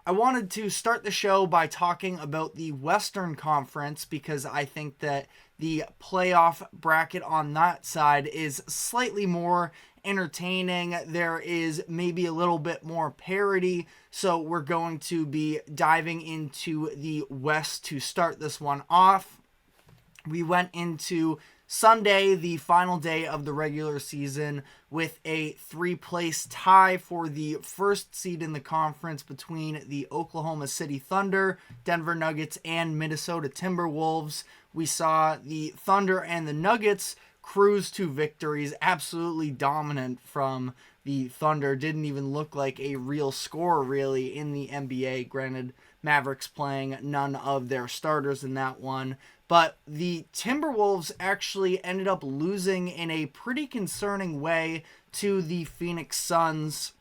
I wanted to start the show by talking about the Western Conference because I think that the playoff bracket on that side is slightly more entertaining. There is maybe a little bit more parity, so we're going to be diving into the West to start this one off. We went into Sunday, the final day of the regular season, with a three-place tie for the first seed in the conference between the Oklahoma City Thunder, Denver Nuggets, and Minnesota Timberwolves. We saw the Thunder and the Nuggets cruise to victories, absolutely dominant from the Thunder. Didn't even look like a real scorer, really, in the NBA. Granted, Mavericks playing none of their starters in that one. But the Timberwolves actually ended up losing in a pretty concerning way to the Phoenix Suns,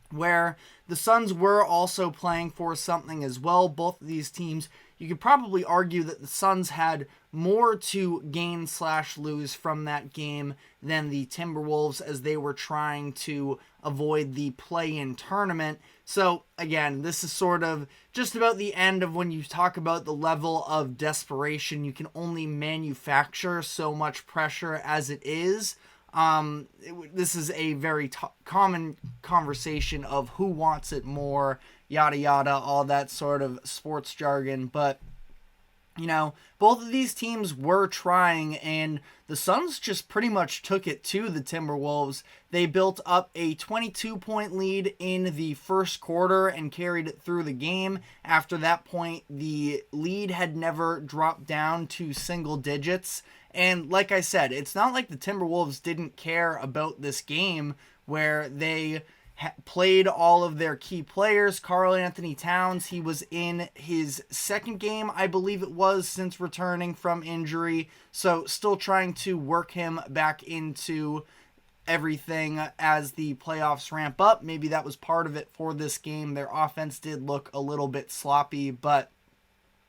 where the Suns were also playing for something as well. Both of these teams, you could probably argue that the Suns had more to gain/lose from that game than the Timberwolves, as they were trying to avoid the play-in tournament. So again, this is sort of just about the end of when you talk about the level of desperation. You can only manufacture so much pressure as it is. This is a very common conversation of who wants it more, yada yada, all that sort of sports jargon. But, you know, both of these teams were trying, and the Suns just pretty much took it to the Timberwolves. They built up a 22-point lead in the first quarter and carried it through the game. After that point, the lead had never dropped down to single digits. And like I said, it's not like the Timberwolves didn't care about this game, where they played all of their key players. Karl Anthony Towns, he was in his second game, I believe it was, since returning from injury. So still trying to work him back into everything as the playoffs ramp up. Maybe that was part of it for this game. Their offense did look a little bit sloppy, but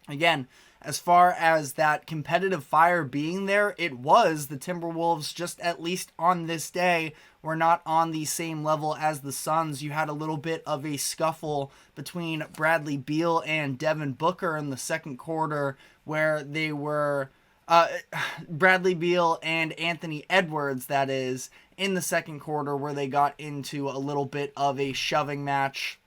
again, as far as that competitive fire being there, it was. The Timberwolves, just at least on this day, were not on the same level as the Suns. You had a little bit of a scuffle between Bradley Beal and Devin Booker in the second quarter, where they were Bradley Beal and Anthony Edwards, that is, in the second quarter, where they got into a little bit of a shoving match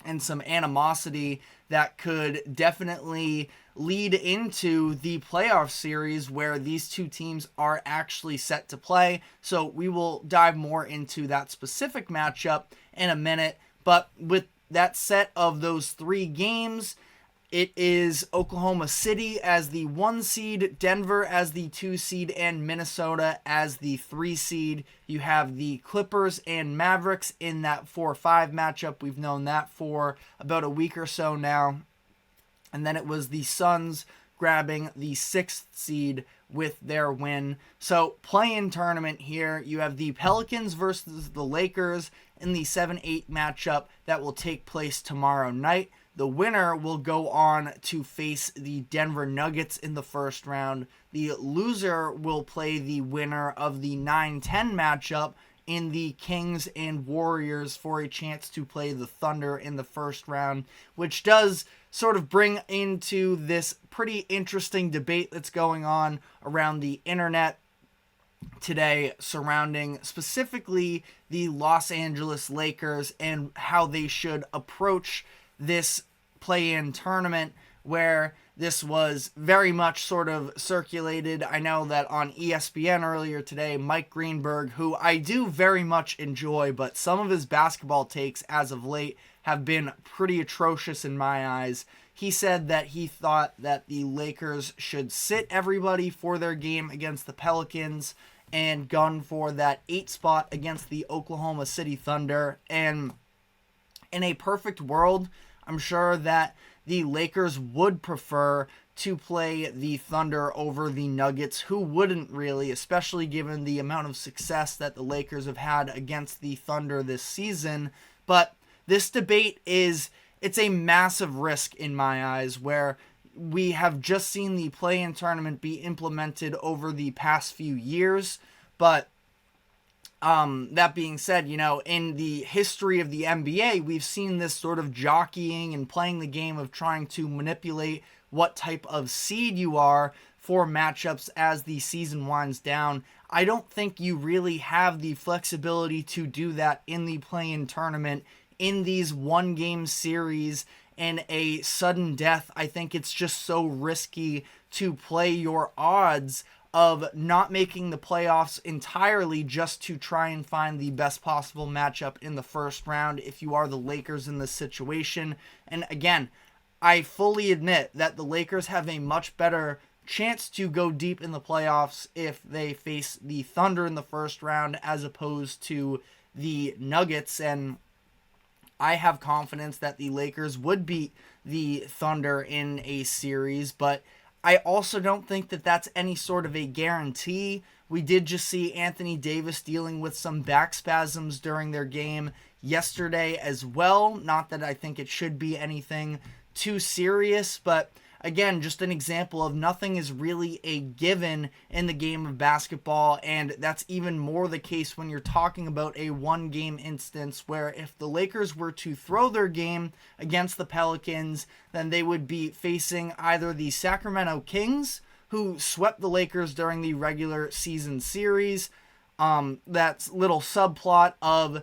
and some animosity that could definitely lead into the playoff series where these two teams are actually set to play. So we will dive more into that specific matchup in a minute. But with that set of those three games, it is Oklahoma City as the 1 seed, Denver as the 2 seed, and Minnesota as the 3 seed. You have the Clippers and Mavericks in that 4-5 matchup. We've known that for about a week or so now. And then it was the Suns grabbing the 6th seed with their win. So play-in tournament here. You have the Pelicans versus the Lakers in the 7-8 matchup that will take place tomorrow night. The winner will go on to face the Denver Nuggets in the first round. The loser will play the winner of the 9-10 matchup in the Kings and Warriors for a chance to play the Thunder in the first round, which does sort of bring into this pretty interesting debate that's going on around the internet today surrounding specifically the Los Angeles Lakers and how they should approach this play-in tournament, where this was very much sort of circulated. I know that on ESPN earlier today, Mike Greenberg, who I do very much enjoy, but some of his basketball takes as of late have been pretty atrocious in my eyes. He said that he thought that the Lakers should sit everybody for their game against the Pelicans and gun for that 8 spot against the Oklahoma City Thunder. And in a perfect world, I'm sure that the Lakers would prefer to play the Thunder over the Nuggets. Who wouldn't really, especially given the amount of success that the Lakers have had against the Thunder this season. But this debate it's a massive risk in my eyes, where we have just seen the play-in tournament be implemented over the past few years, but That being said, in the history of the NBA, we've seen this sort of jockeying and playing the game of trying to manipulate what type of seed you are for matchups as the season winds down. I don't think you really have the flexibility to do that in the play-in tournament in these one-game series and a sudden death. I think it's just so risky to play your odds of not making the playoffs entirely just to try and find the best possible matchup in the first round if you are the Lakers in this situation. And again, I fully admit that the Lakers have a much better chance to go deep in the playoffs if they face the Thunder in the first round as opposed to the Nuggets, and I have confidence that the Lakers would beat the Thunder in a series, but I also don't think that that's any sort of a guarantee. We did just see Anthony Davis dealing with some back spasms during their game yesterday as well. Not that I think it should be anything too serious, but again, just an example of nothing is really a given in the game of basketball, and that's even more the case when you're talking about a one-game instance where if the Lakers were to throw their game against the Pelicans, then they would be facing either the Sacramento Kings, who swept the Lakers during the regular season series. That's little subplot of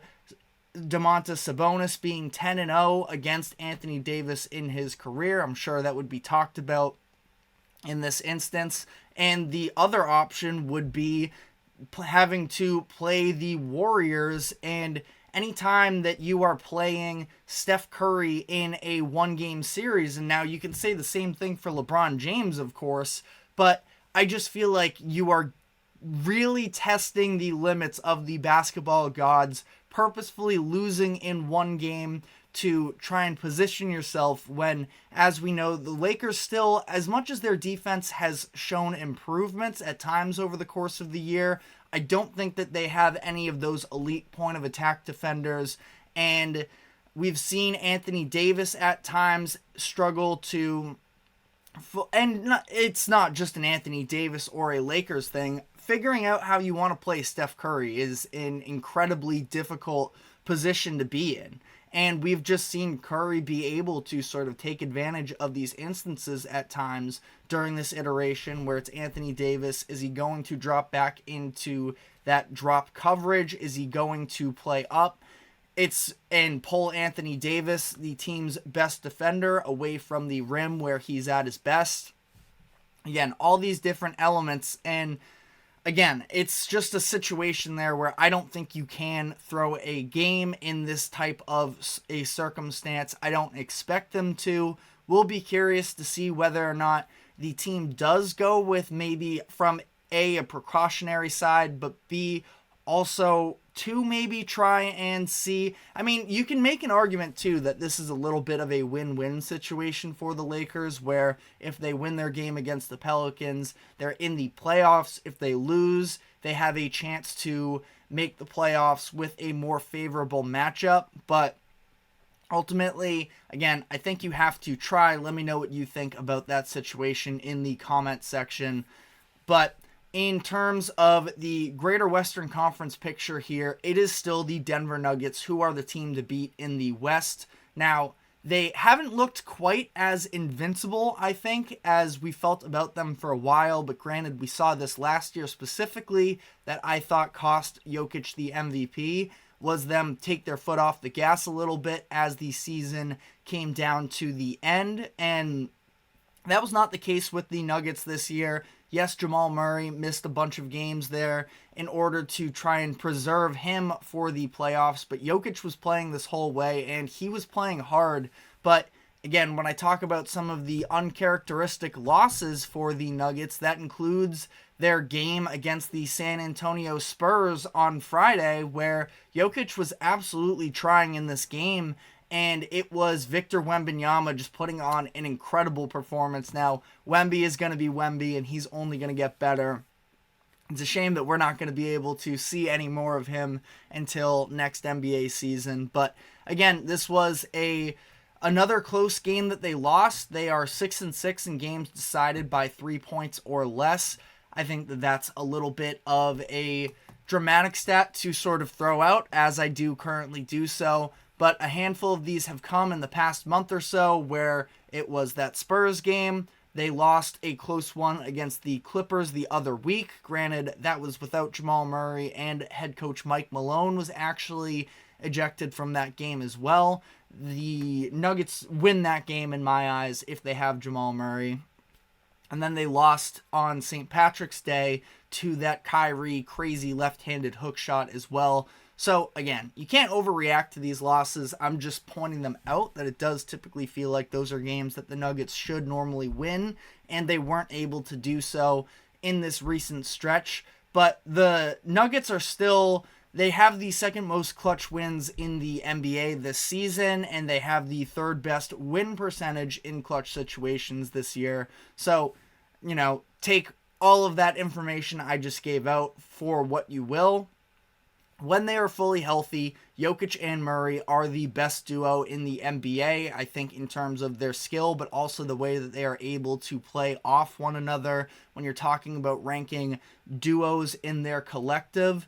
Domantas Sabonis being 10-0 against Anthony Davis in his career. I'm sure that would be talked about in this instance. And the other option would be having to play the Warriors, and anytime that you are playing Steph Curry in a one-game series, and now you can say the same thing for LeBron James, of course, but I just feel like you are really testing the limits of the basketball gods, purposefully losing in one game to try and position yourself when, as we know, the Lakers still, as much as their defense has shown improvements at times over the course of the year, I don't think that they have any of those elite point of attack defenders, and we've seen Anthony Davis at times struggle to, and it's not just an Anthony Davis or a Lakers thing. Figuring out how you want to play Steph Curry is an incredibly difficult position to be in. And we've just seen Curry be able to sort of take advantage of these instances at times during this iteration where it's Anthony Davis. Is he going to drop back into that drop coverage? Is he going to play up? And pull Anthony Davis, the team's best defender, away from the rim where he's at his best. Again, all these different elements, and again, it's just a situation there where I don't think you can throw a game in this type of a circumstance. I don't expect them to. We'll be curious to see whether or not the team does go with maybe from A, a precautionary side, but B, also to maybe try and see. I mean, you can make an argument too that this is a little bit of a win-win situation for the Lakers, where if they win their game against the Pelicans, they're in the playoffs. If they lose, they have a chance to make the playoffs with a more favorable matchup. But ultimately, again, I think you have to try. Let me know what you think about that situation in the comment section. But in terms of the Greater Western Conference picture here, it is still the Denver Nuggets who are the team to beat in the West. Now, they haven't looked quite as invincible, I think, as we felt about them for a while, but granted, we saw this last year specifically that I thought cost Jokic the MVP, was them take their foot off the gas a little bit as the season came down to the end, and that was not the case with the Nuggets this year. Yes, Jamal Murray missed a bunch of games there in order to try and preserve him for the playoffs, but Jokic was playing this whole way, and he was playing hard. But again, when I talk about some of the uncharacteristic losses for the Nuggets, that includes their game against the San Antonio Spurs on Friday, where Jokic was absolutely trying in this game, and it was Victor Wembanyama just putting on an incredible performance. Now, Wemby is going to be Wemby, and he's only going to get better. It's a shame that we're not going to be able to see any more of him until next NBA season. But again, this was another close game that they lost. They are 6-6 in games decided by 3 points or less. I think that that's a little bit of a dramatic stat to sort of throw out, as I do currently do so, but a handful of these have come in the past month or so, where it was that Spurs game. They lost a close one against the Clippers the other week. Granted, that was without Jamal Murray, and head coach Mike Malone was actually ejected from that game as well. The Nuggets win that game in my eyes if they have Jamal Murray. And then they lost on St. Patrick's Day to that Kyrie crazy left-handed hook shot as well. So, again, you can't overreact to these losses. I'm just pointing them out that it does typically feel like those are games that the Nuggets should normally win, and they weren't able to do so in this recent stretch. But the Nuggets are still, they have the second most clutch wins in the NBA this season, and they have the third best win percentage in clutch situations this year. So, take all of that information I just gave out for what you will. When they are fully healthy, Jokic and Murray are the best duo in the NBA, I think, in terms of their skill, but also the way that they are able to play off one another. When you're talking about ranking duos in their collective,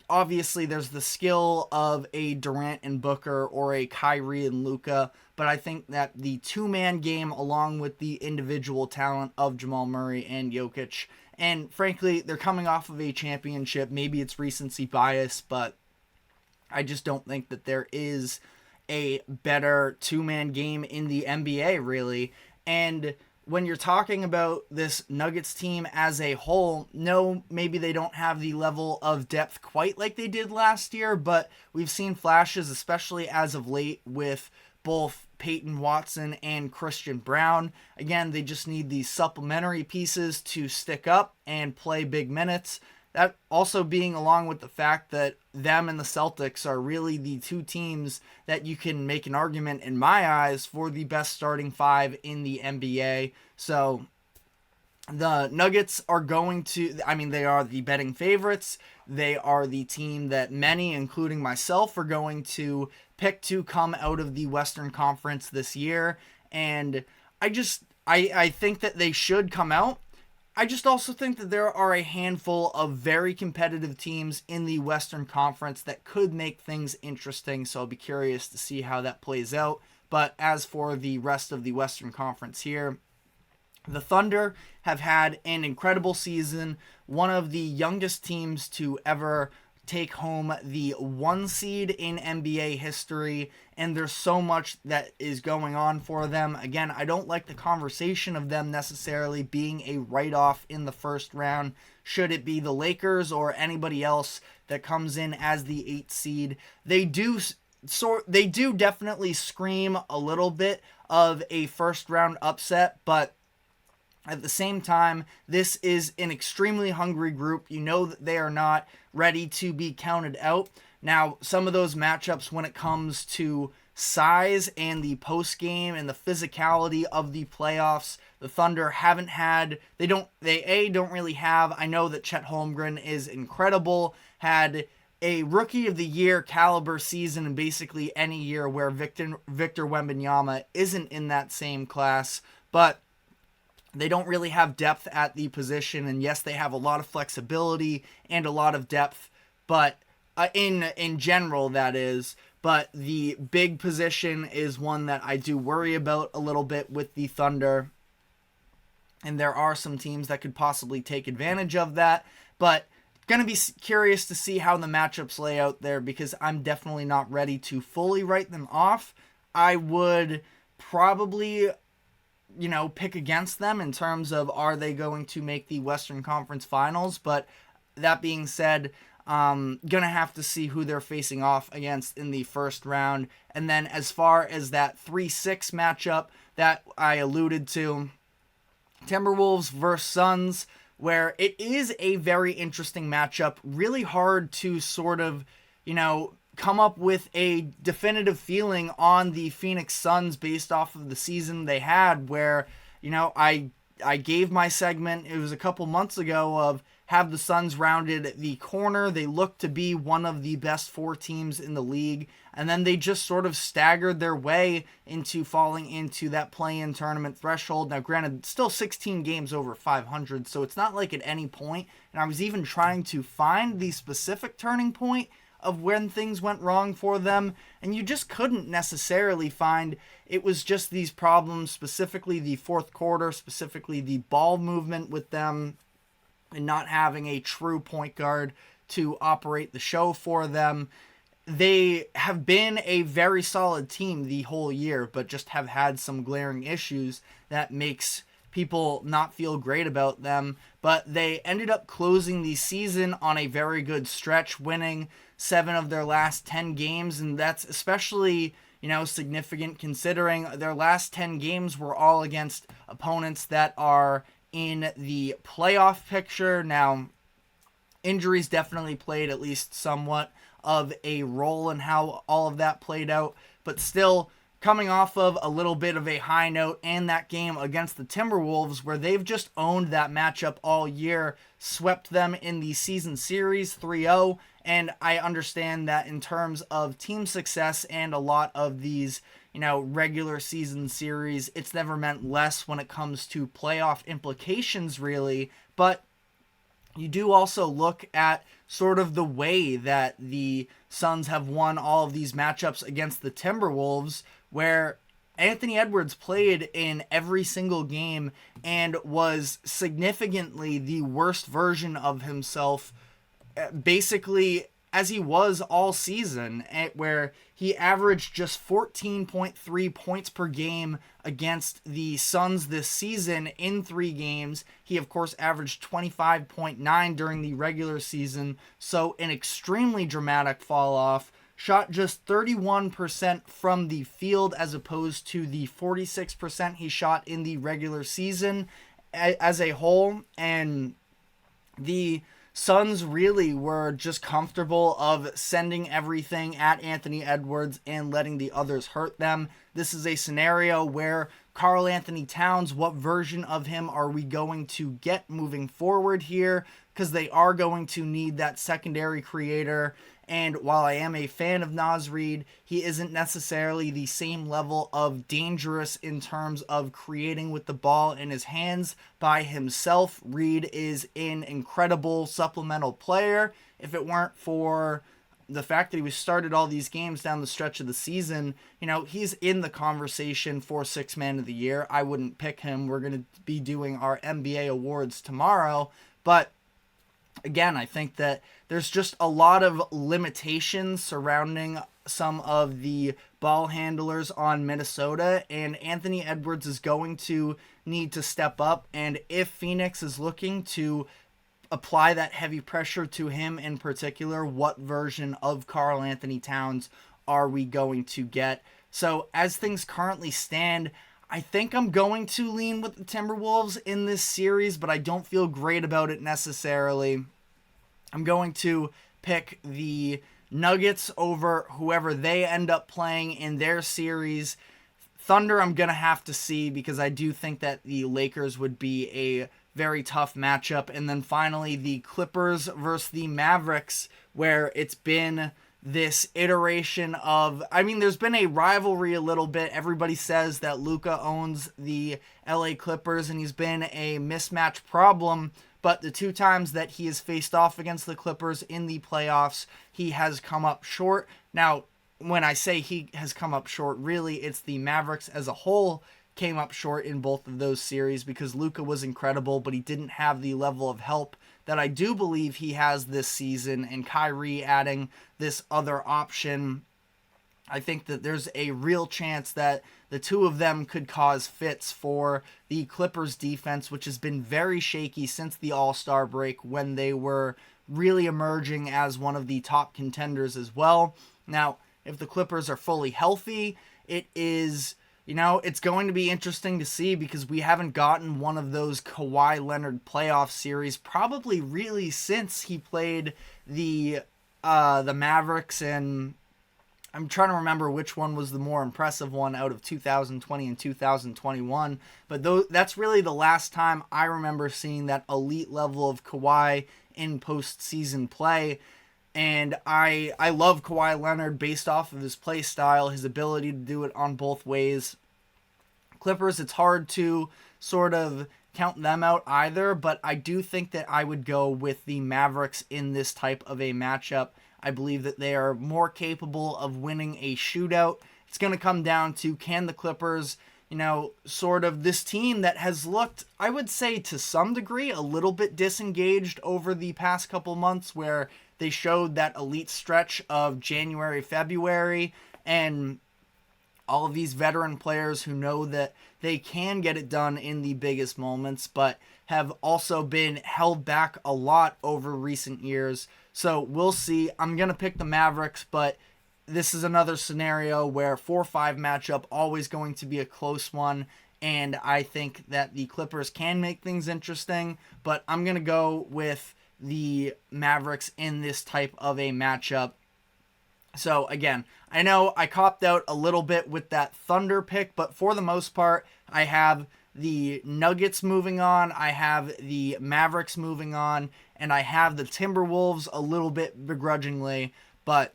obviously there's the skill of a Durant and Booker or a Kyrie and Luka, but I think that the two-man game, along with the individual talent of Jamal Murray and Jokic, and frankly, they're coming off of a championship. Maybe it's recency bias, but I just don't think that there is a better two-man game in the NBA, really. And when you're talking about this Nuggets team as a whole, no, maybe they don't have the level of depth quite like they did last year, but we've seen flashes, especially as of late, with both Peyton Watson and Christian Brown. Again, they just need these supplementary pieces to stick up and play big minutes. That also being along with the fact that them and the Celtics are really the two teams that you can make an argument, in my eyes, for the best starting five in the NBA. So the Nuggets are they are the betting favorites. They are the team that many, including myself, are going to pick to come out of the Western Conference this year. And I think that they should come out. I just also think that there are a handful of very competitive teams in the Western Conference that could make things interesting, so I'll be curious to see how that plays out. But as for the rest of the Western Conference here, the Thunder have had an incredible season, one of the youngest teams to ever take home the 1 seed in NBA history, and there's so much that is going on for them. Again, I don't like the conversation of them necessarily being a write-off in the first round, should it be the Lakers or anybody else that comes in as the 8th seed. They do definitely scream a little bit of a first round upset, but at the same time, this is an extremely hungry group. You know that they are not ready to be counted out. Now, some of those matchups when it comes to size and the post game and the physicality of the playoffs, the Thunder haven't had, they don't really have. I know that Chet Holmgren is incredible, had a rookie of the year caliber season in basically any year where Victor Wembanyama isn't in that same class, but they don't really have depth at the position, and yes, they have a lot of flexibility and a lot of depth, but in general, that is. But the big position is one that I do worry about a little bit with the Thunder, and there are some teams that could possibly take advantage of that, but going to be curious to see how the matchups lay out there, because I'm definitely not ready to fully write them off. I would probably pick against them in terms of, are they going to make the Western Conference Finals? But that being said, gonna have to see who they're facing off against in the first round. And then as far as that 3-6 matchup that I alluded to, Timberwolves versus Suns, where it is a very interesting matchup, really hard to sort of, come up with a definitive feeling on the Phoenix Suns based off of the season they had, where, I gave my segment, it was a couple months ago, of have the Suns rounded the corner. They look to be one of the best 4 teams in the league. and then they just sort of staggered their way into falling into that play-in tournament threshold. Now, granted, still 16 games over 500, so it's not like at any point, and I was even trying to find the specific turning point of when things went wrong for them, and you just couldn't necessarily find. It was just these problems, specifically the fourth quarter, specifically the ball movement with them, and not having a true point guard to operate the show for them. They have been a very solid team the whole year, but just have had some glaring issues that makes people not feel great about them. But they ended up closing the season on a very good stretch, winning 7 of their last 10 games, and that's especially, significant considering their last 10 games were all against opponents that are in the playoff picture. Now, injuries definitely played at least somewhat of a role in how all of that played out, but still coming off of a little bit of a high note, and that game against the Timberwolves where they've just owned that matchup all year, swept them in the season series 3-0, and I understand that in terms of team success and a lot of these regular season series, it's never meant less when it comes to playoff implications, really. But you do also look at sort of the way that the Suns have won all of these matchups against the Timberwolves, where Anthony Edwards played in every single game and was significantly the worst version of himself, basically as he was all season, where he averaged just 14.3 points per game against the Suns this season in 3 games. He, of course, averaged 25.9 during the regular season, so an extremely dramatic fall off. Shot just 31% from the field as opposed to the 46% he shot in the regular season as a whole, and the Suns really were just comfortable of sending everything at Anthony Edwards and letting the others hurt them. This is a scenario where Karl Anthony Towns, what version of him are we going to get moving forward here? Because they are going to need that secondary creator. And while I am a fan of Naz Reid, he isn't necessarily the same level of dangerous in terms of creating with the ball in his hands by himself. Reid is an incredible supplemental player. If it weren't for the fact that he started all these games down the stretch of the season, he's in the conversation for Sixth Man of the Year. I wouldn't pick him. We're going to be doing our NBA awards tomorrow, but again, I think that there's just a lot of limitations surrounding some of the ball handlers on Minnesota, and Anthony Edwards is going to need to step up. And if Phoenix is looking to apply that heavy pressure to him in particular, what version of Karl Anthony Towns are we going to get? So as things currently stand, I think I'm going to lean with the Timberwolves in this series, but I don't feel great about it necessarily. I'm going to pick the Nuggets over whoever they end up playing in their series. Thunder I'm going to have to see, because I do think that the Lakers would be a very tough matchup. And then finally, the Clippers versus the Mavericks, where it's been this iteration of, there's been a rivalry a little bit. Everybody says that Luka owns the LA Clippers and he's been a mismatch problem, but the 2 times that he has faced off against the Clippers in the playoffs, he has come up short. Now, when I say he has come up short, really it's the Mavericks as a whole came up short in both of those series, because Luka was incredible, but he didn't have the level of help that I do believe he has this season, and Kyrie adding this other option, I think that there's a real chance that the 2 of them could cause fits for the Clippers defense, which has been very shaky since the All-Star break, when they were really emerging as one of the top contenders as well. Now, if the Clippers are fully healthy, it is, it's going to be interesting to see, because we haven't gotten one of those Kawhi Leonard playoff series probably really since he played the Mavericks, and I'm trying to remember which one was the more impressive one out of 2020 and 2021, but that's really the last time I remember seeing that elite level of Kawhi in postseason play. And I love Kawhi Leonard based off of his play style, his ability to do it on both ways. Clippers, it's hard to sort of count them out either, but I do think that I would go with the Mavericks in this type of a matchup. I believe that they are more capable of winning a shootout. It's going to come down to, can the Clippers, sort of this team that has looked, I would say to some degree, a little bit disengaged over the past couple months, where they showed that elite stretch of January, February, and all of these veteran players who know that they can get it done in the biggest moments, but have also been held back a lot over recent years. So we'll see. I'm going to pick the Mavericks, but this is another scenario where 4-5 matchup, always going to be a close one. And I think that the Clippers can make things interesting, but I'm going to go with the Mavericks in this type of a matchup. So again, I know I copped out a little bit with that Thunder pick, but for the most part, I have the Nuggets moving on, I have the Mavericks moving on, and I have the Timberwolves a little bit begrudgingly, but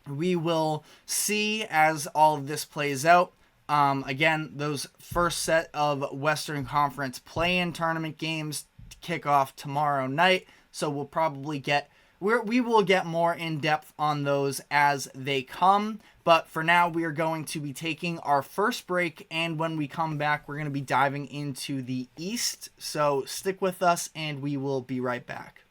we will see as all of this plays out. Again, those first set of Western Conference play-in tournament games kick off tomorrow night, so we'll probably we will get more in depth on those as they come. But for now, we are going to be taking our first break. And when we come back, we're going to be diving into the East. So stick with us and we will be right back.